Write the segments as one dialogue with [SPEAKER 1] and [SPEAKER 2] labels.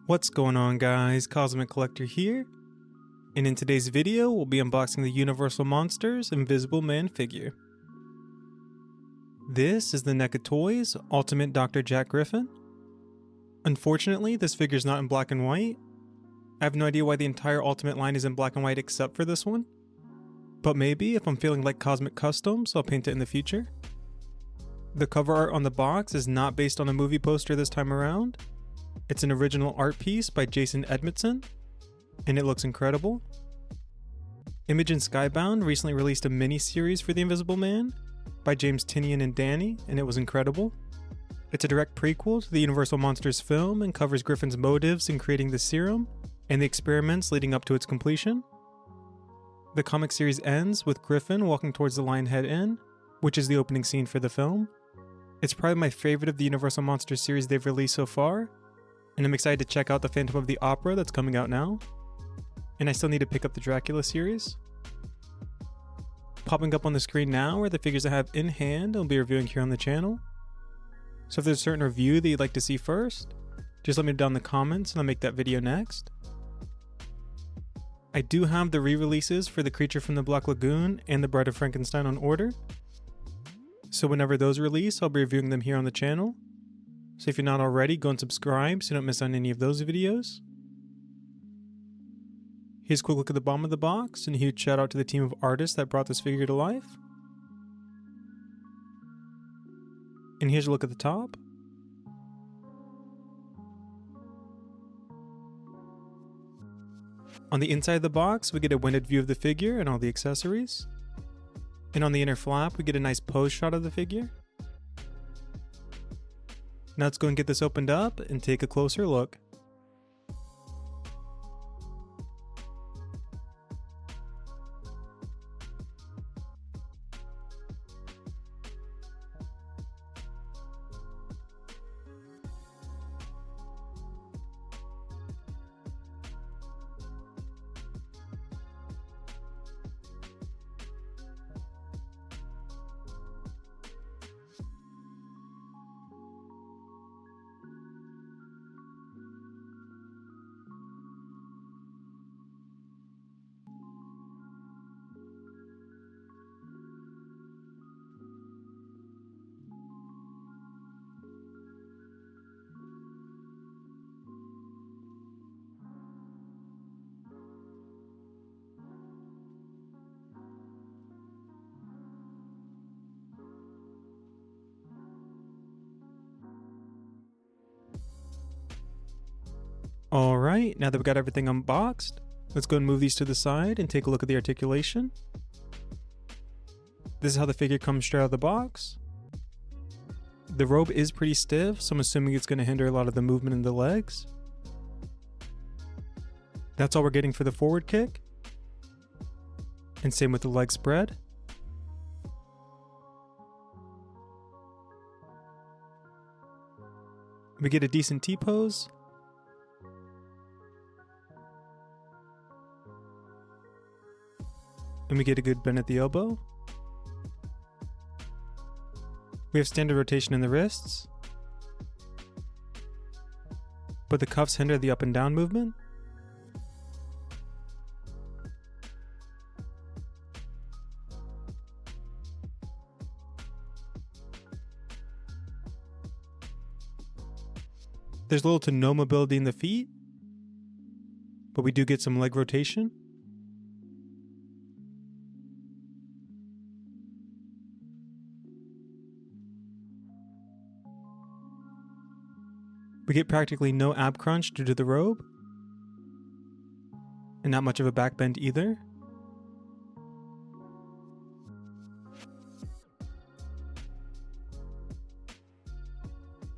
[SPEAKER 1] What's going on, guys? Cosmic Collector here, and in today's video we'll be unboxing the Universal Monsters Invisible Man figure. This is the NECA Toys Ultimate Dr. Jack Griffin. Unfortunately, this figure is not in black and white. I have no idea why the entire Ultimate line is in black and white except for this one. But maybe if I'm feeling like Cosmic Customs, I'll paint it in the future. The cover art on the box is not based on a movie poster this time around. It's an original art piece by Jason Edmondson, and it looks incredible. Image and Skybound recently released a mini-series for The Invisible Man by James Tynion and Danny, and it was incredible. It's a direct prequel to the Universal Monsters film and covers Griffin's motives in creating the serum and the experiments leading up to its completion. The comic series ends with Griffin walking towards the Lionhead Inn, which is the opening scene for the film. It's probably my favorite of the Universal Monsters series they've released so far, and I'm excited to check out the Phantom of the Opera that's coming out now. And I still need to pick up the Dracula series. Popping up on the screen now are the figures I have in hand I'll be reviewing here on the channel. So if there's a certain review that you'd like to see first, just let me know down in the comments and I'll make that video next. I do have the re-releases for The Creature from the Black Lagoon and The Bride of Frankenstein on order. So whenever those release, I'll be reviewing them here on the channel. So if you're not already, go and subscribe so you don't miss on any of those videos. Here's a quick look at the bottom of the box, and a huge shout out to the team of artists that brought this figure to life. And here's a look at the top. On the inside of the box, we get a winded view of the figure and all the accessories. And on the inner flap, we get a nice pose shot of the figure. Now let's go and get this opened up and take a closer look. Alright, now that we've got everything unboxed, let's go and move these to the side and take a look at the articulation. This is how the figure comes straight out of the box. The robe is pretty stiff, so I'm assuming it's going to hinder a lot of the movement in the legs. That's all we're getting for the forward kick. And same with the leg spread. We get a decent T-pose. And we get a good bend at the elbow. We have standard rotation in the wrists, but the cuffs hinder the up and down movement. There's little to no mobility in the feet, but we do get some leg rotation. We get practically no ab crunch due to the robe, and not much of a back bend either.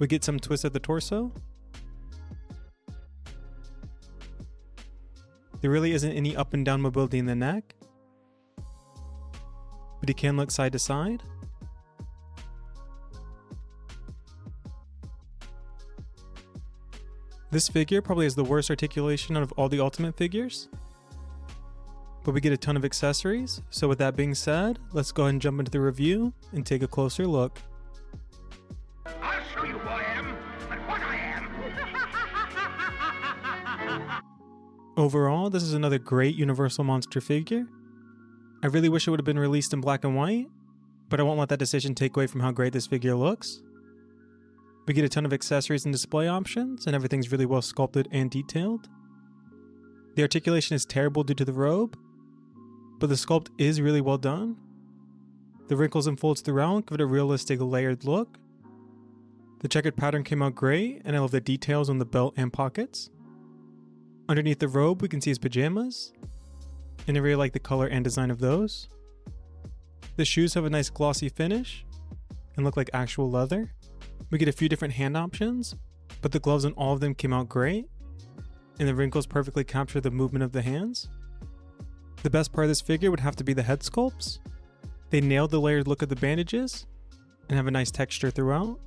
[SPEAKER 1] We get some twist at the torso. There really isn't any up and down mobility in the neck, but he can look side to side. This figure probably has the worst articulation out of all the Ultimate figures, but we get a ton of accessories. So with that being said, let's go ahead and jump into the review and take a closer look.
[SPEAKER 2] I'll show you who I am and what I am.
[SPEAKER 1] Overall, this is another great Universal Monster figure. I really wish it would have been released in black and white, but I won't let that decision take away from how great this figure looks. We get a ton of accessories and display options, and everything's really well sculpted and detailed. The articulation is terrible due to the robe, but the sculpt is really well done. The wrinkles and folds throughout give it a realistic layered look. The checkered pattern came out great, and I love the details on the belt and pockets. Underneath the robe we can see his pajamas, and I really like the color and design of those. The shoes have a nice glossy finish and look like actual leather. We get a few different hand options, but the gloves on all of them came out great, and the wrinkles perfectly capture the movement of the hands. The best part of this figure would have to be the head sculpts. They nailed the layered look of the bandages and have a nice texture throughout.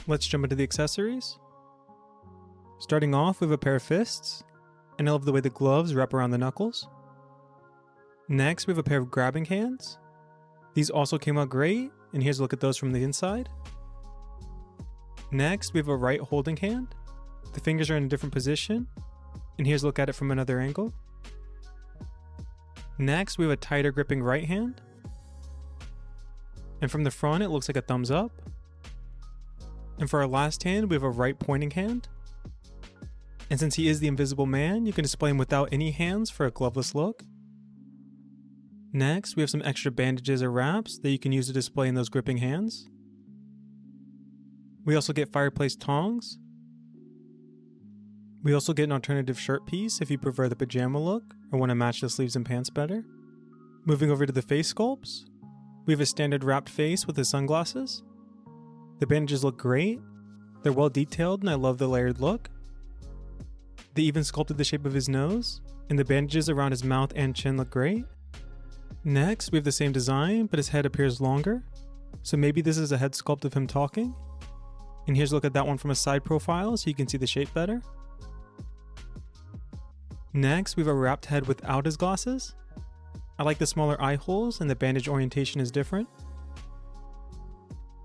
[SPEAKER 1] Let's jump into the accessories. Starting off, we have a pair of fists, and I love the way the gloves wrap around the knuckles. Next, we have a pair of grabbing hands. These also came out great, and here's a look at those from the inside. Next, we have a right holding hand. The fingers are in a different position, and here's a look at it from another angle. Next, we have a tighter gripping right hand. And from the front, it looks like a thumbs up. And for our last hand, we have a right pointing hand. And since he is the Invisible Man, you can display him without any hands for a gloveless look. Next, we have some extra bandages or wraps that you can use to display in those gripping hands. We also get fireplace tongs. We also get an alternative shirt piece if you prefer the pajama look or want to match the sleeves and pants better. Moving over to the face sculpts, we have a standard wrapped face with his sunglasses. The bandages look great. They're well detailed and I love the layered look. They even sculpted the shape of his nose, and the bandages around his mouth and chin look great. Next, we have the same design, but his head appears longer. So maybe this is a head sculpt of him talking. And here's a look at that one from a side profile so you can see the shape better. Next, we have a wrapped head without his glasses. I like the smaller eye holes and the bandage orientation is different.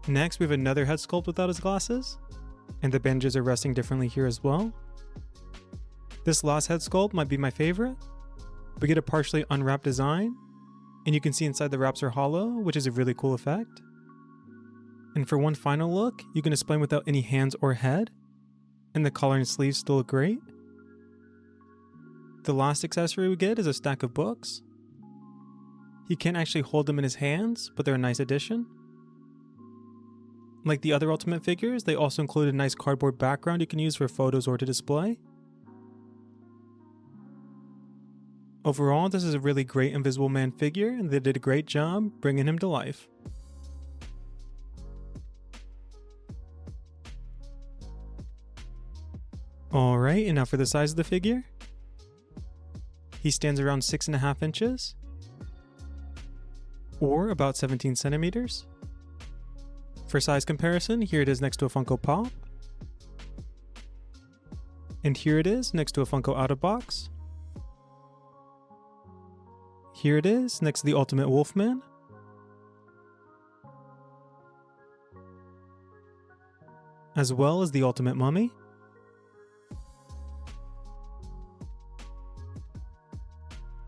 [SPEAKER 1] Next, we have another head sculpt without his glasses, and the bandages are resting differently here as well. This last head sculpt might be my favorite. We get a partially unwrapped design, and you can see inside the wraps are hollow, which is a really cool effect. And for one final look, you can display him without any hands or head, and the collar and sleeves still look great. The last accessory we get is a stack of books. He can't actually hold them in his hands, but they're a nice addition. Like the other Ultimate figures, they also include a nice cardboard background you can use for photos or to display. Overall, this is a really great Invisible Man figure, and they did a great job bringing him to life. Alright, and now for the size of the figure. He stands around 6.5 inches, or about 17 centimeters. For size comparison, here it is next to a Funko Pop. And here it is next to a Funko Out of Box. Here it is next to the Ultimate Wolfman. As well as the Ultimate Mummy.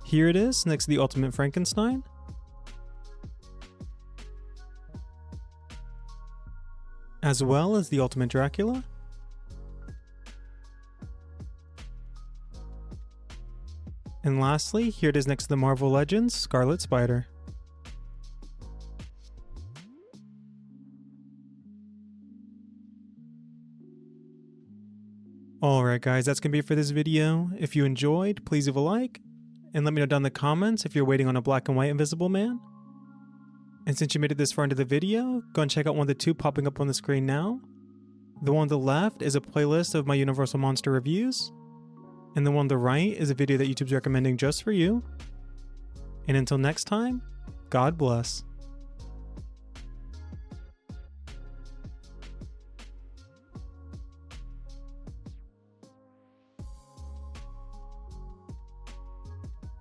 [SPEAKER 1] Here it is next to the Ultimate Frankenstein. As well as the Ultimate Dracula. And lastly, here it is next to the Marvel Legends Scarlet Spider. Alright guys, that's going to be it for this video. If you enjoyed, please leave a like, and let me know down in the comments if you're waiting on a black and white Invisible Man. And since you made it this far into the video, go and check out one of the two popping up on the screen now. The one on the left is a playlist of my Universal Monster reviews, and the one on the right is a video that YouTube's recommending just for you. And until next time, God bless.